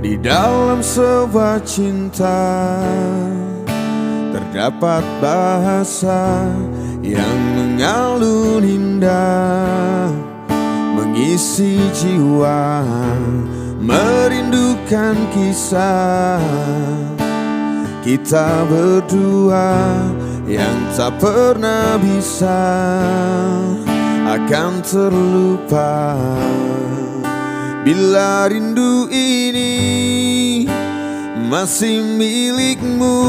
Di dalam sebuah cinta terdapat bahasa yang mengalun indah, mengisi jiwa, merindukan kisah kita berdua yang tak pernah bisa akan terlupa. Bila rindu ini masih milikmu,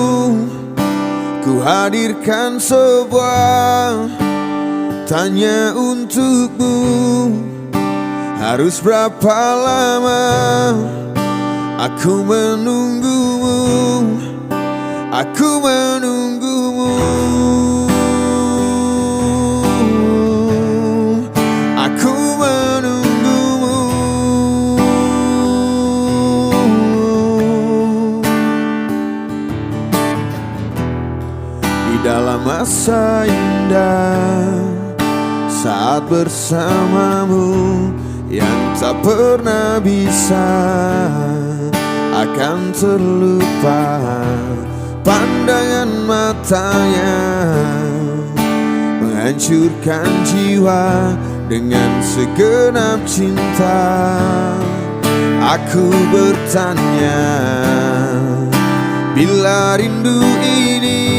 ku hadirkan sebuah tanya untukmu. Harus berapa lama aku menunggumu, aku menunggumu, aku menunggumu. Di dalam masa indah saat bersamamu yang tak pernah bisa akan terlupa. Pandangan matanya menghancurkan jiwa dengan segenap cinta. Aku bertanya, bila rindu ini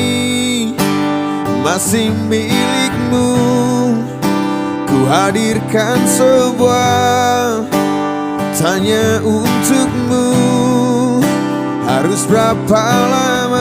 masih milikmu, ku hadirkan sebuah tanya untukmu. Harus berapa lama